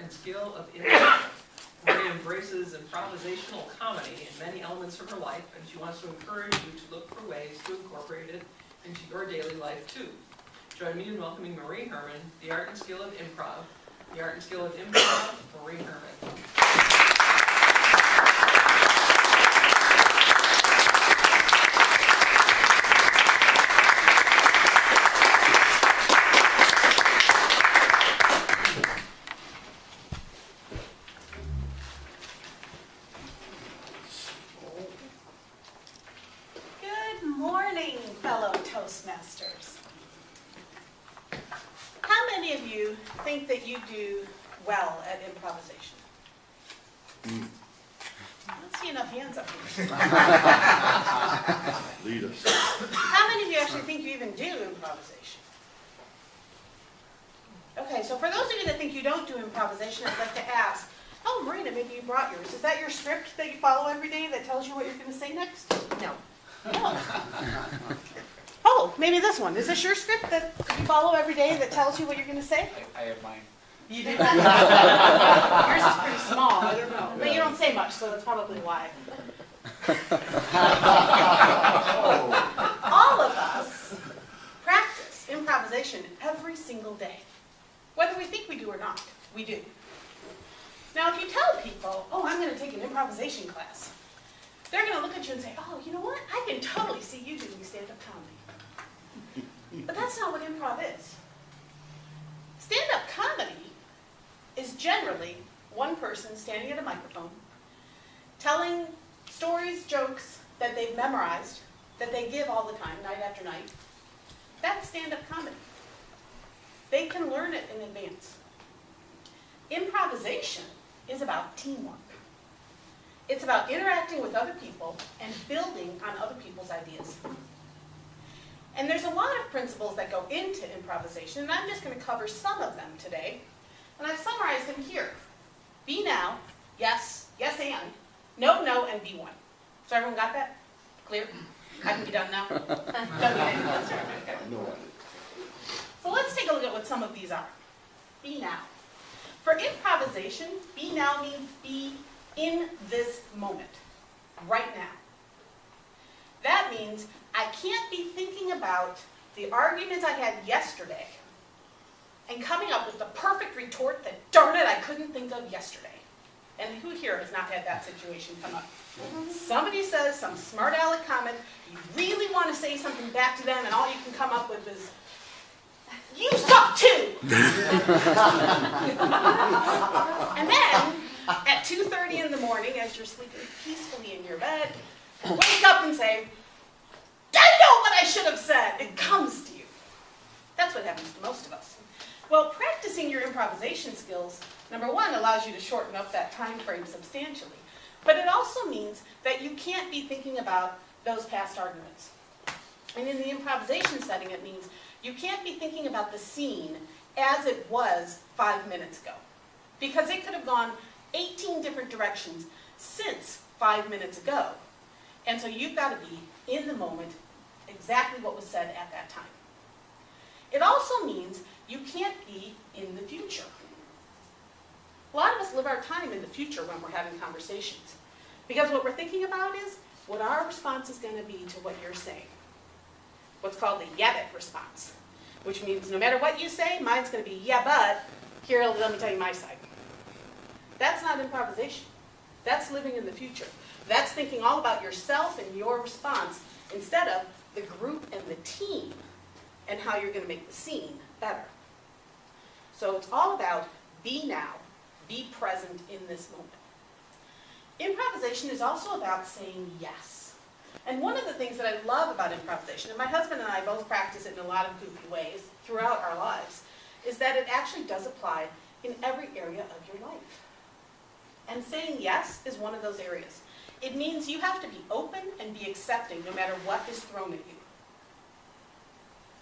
and Skill of Improv. Maria embraces improvisational comedy in many elements of her life, and she wants to encourage you to look for ways to incorporate it into your daily life too. Join me in welcoming Marie Herman, the Art and Skill of Improv. The Art and Skill of Improv, Marie Herman. Good morning, fellow Toastmasters. How many of you think that you do well at improvisation? I don't see enough hands up here. Lead us. How many of you actually think you even do improvisation? Okay, so for those of you that think you don't do improvisation, I'd like to ask, oh, Marina, maybe you brought yours. Is that your script that you follow every day that tells you what you're going to say next? No. No. Oh, maybe this one. Is this your script that you follow every day that tells you what you're going to say? I have mine. You do? Yours is pretty small. I don't know. But you don't say much, so that's probably why. All of us practice improvisation every single day. Whether we think we do or not, we do. Now, if you tell people, oh, I'm going to take an improvisation class, they're going to look at you and say, oh, you know what? I can totally see you doing stand-up comedy. But that's not what improv is. Stand-up comedy is generally one person standing at a microphone, telling stories, jokes that they've memorized, that they give all the time, night after night. That's stand-up comedy. They can learn it in advance. Improvisation is about teamwork. It's about interacting with other people and building on other people's ideas. And there's a lot of principles that go into improvisation, and I'm just going to cover some of them today. And I've summarized them here. Be now, yes, yes and, no, no, and be one. So everyone got that? Clear? I can be done now? Don't need anything else. So let's take a look at what some of these are. Be now. For improvisation, be now means be in this moment, right now. That means I can't be thinking about the arguments I had yesterday and coming up with the perfect retort that, darn it, I couldn't think of yesterday. And who here has not had that situation come up? Somebody says some smart aleck comment, you really want to say something back to them, and all you can come up with is, you suck too! And then, at 2:30 in the morning, as you're sleeping peacefully in your bed, wake up and say, I know what I should have said! It comes to you. That's what happens to most of us. Well, practicing your improvisation skills, number one, allows you to shorten up that time frame substantially. But it also means that you can't be thinking about those past arguments. And in the improvisation setting, it means you can't be thinking about the scene as it was 5 minutes ago. Because it could have gone 18 different directions since 5 minutes ago. And so you've got to be in the moment, exactly what was said at that time. It also means you can't be in the future. A lot of us live our time in the future when we're having conversations. Because what we're thinking about is what our response is going to be to what you're saying. What's called the yeah but response. Which means no matter what you say, mine's going to be yeah but, here let me tell you my side. That's not improvisation. That's living in the future. That's thinking all about yourself and your response instead of the group and the team and how you're going to make the scene better. So it's all about be now, be present in this moment. Improvisation is also about saying yes. And one of the things that I love about improvisation, and my husband and I both practice it in a lot of goofy ways throughout our lives, is that it actually does apply in every area of your life. And saying yes is one of those areas. It means you have to be open and be accepting no matter what is thrown at you.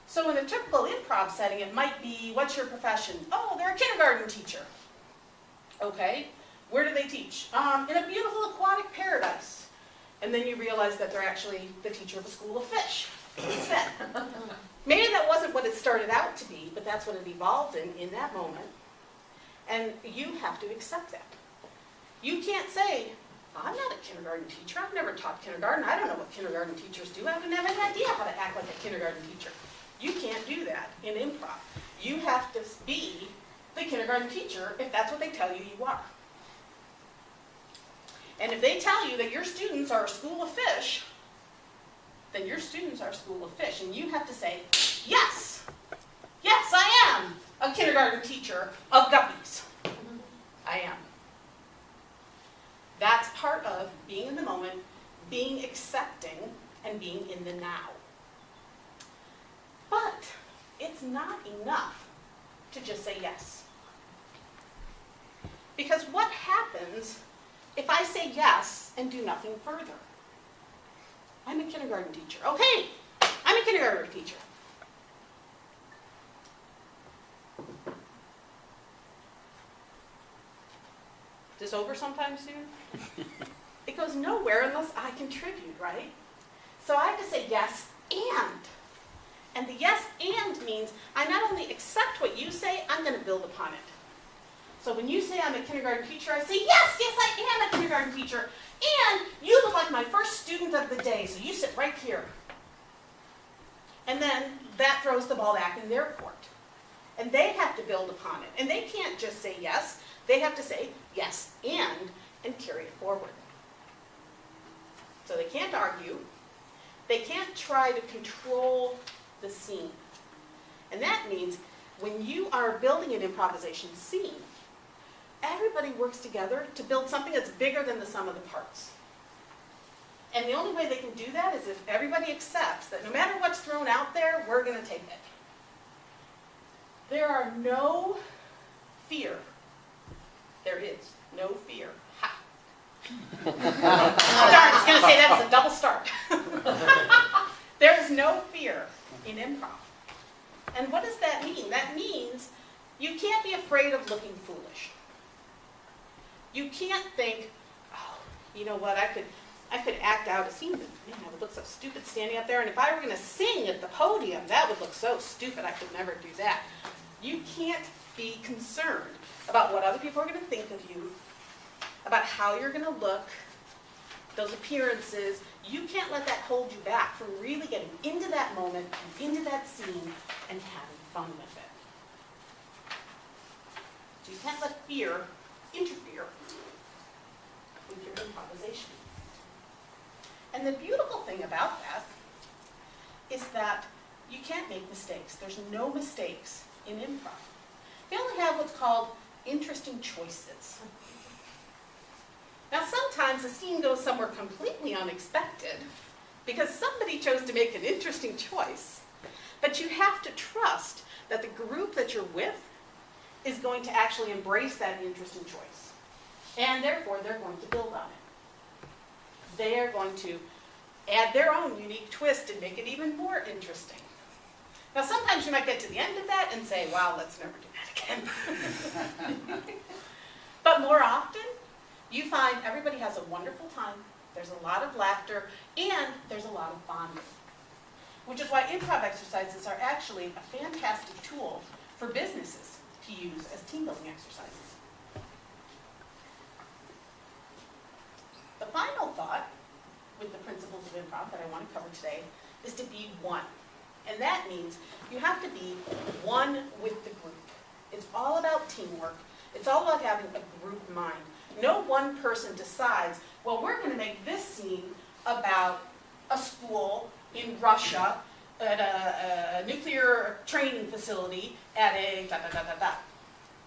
So in a typical improv setting, it might be, what's your profession? Oh, they're a kindergarten teacher. Okay, where do they teach? In a beautiful aquatic paradise. And then you realize that they're actually the teacher of a school of fish instead. Maybe that wasn't what it started out to be, but that's what it evolved in that moment. And you have to accept that. You can't say, I'm not a kindergarten teacher. I've never taught kindergarten. I don't know what kindergarten teachers do. I don't have any idea how to act like a kindergarten teacher. You can't do that in improv. You have to be the kindergarten teacher if that's what they tell you you are. And if they tell you that your students are a school of fish, then your students are a school of fish. And you have to say, yes, yes, I am a kindergarten teacher of guppies. I am. That's part of being in the moment, being accepting, and being in the now. But it's not enough to just say yes. Because what happens if I say yes and do nothing further? I'm a kindergarten teacher. Okay, I'm a kindergarten teacher. Is this over sometime soon? It goes nowhere unless I contribute, right? So I have to say yes and. And the yes and means I not only accept what you say, I'm going to build upon it. So when you say I'm a kindergarten teacher, I say, yes, yes, I am a kindergarten teacher. And you look like my first student of the day, so you sit right here. And then that throws the ball back in their court. And they have to build upon it. And they can't just say yes. They have to say yes and carry it forward. So they can't argue. They can't try to control the scene. And that means when you are building an improvisation scene, everybody works together to build something that's bigger than the sum of the parts. And the only way they can do that is if everybody accepts that no matter what's thrown out there, we're going to take it. There are no fear. There is no fear. Ha. Oh, darn, I was going to say that was a double start. There is no fear in improv. And what does that mean? That means you can't be afraid of looking foolish. You can't think, oh, you know what, I could act out a scene, but man, I would look so stupid standing up there, and if I were going to sing at the podium, that would look so stupid, I could never do that. You can't be concerned about what other people are going to think of you, about how you're going to look, those appearances. You can't let that hold you back from really getting into that moment, into that scene, and having fun with it. So you can't let fear interfere with your improvisation. And the beautiful thing about that is that you can't make mistakes. There's no mistakes in improv. You only have what's called interesting choices. Now sometimes a scene goes somewhere completely unexpected because somebody chose to make an interesting choice. But you have to trust that the group that you're with is going to actually embrace that interesting choice. And therefore, they're going to build on it. They are going to add their own unique twist and make it even more interesting. Now, sometimes you might get to the end of that and say, wow, let's never do that again. But more often, you find everybody has a wonderful time, there's a lot of laughter, and there's a lot of bonding. Which is why improv exercises are actually a fantastic tool for businesses to use as team building exercises. The final thought with the principles of improv that I want to cover today is to be one. And that means you have to be one with the group. It's all about teamwork. It's all about having a group mind. No one person decides, well, we're going to make this scene about a school in Russia at a nuclear training facility at a da-da-da-da-da.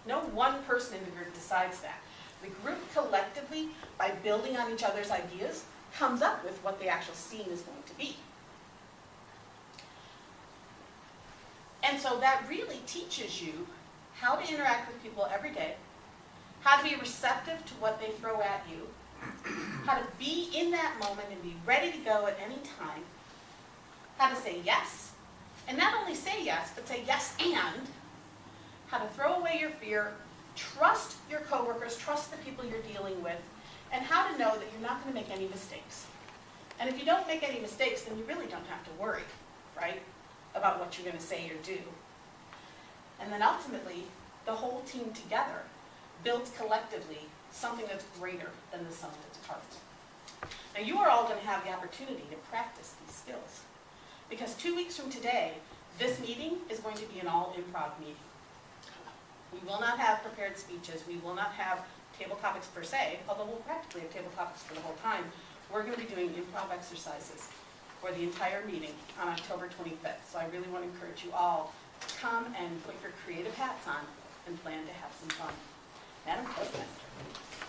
No one person in the group decides that. The group collectively, by building on each other's ideas, comes up with what the actual scene is going to be. And so that really teaches you how to interact with people every day, how to be receptive to what they throw at you, how to be in that moment and be ready to go at any time, how to say yes, and not only say yes, but say yes and, how to throw away your fear, trust your coworkers, trust the people you're dealing with, and how to know that you're not going to make any mistakes. And if you don't make any mistakes, then you really don't have to worry, right, about what you're going to say or do. And then ultimately, the whole team together builds collectively something that's greater than the sum of its parts. Now you are all going to have the opportunity to practice these skills, because 2 weeks from today, this meeting is going to be an all improv meeting. We will not have prepared speeches, we will not have table topics per se, although we'll practically have table topics for the whole time. We're going to be doing improv exercises for the entire meeting on October 25th. So I really want to encourage you all to come and put your creative hats on and plan to have some fun. Madam Toastmaster.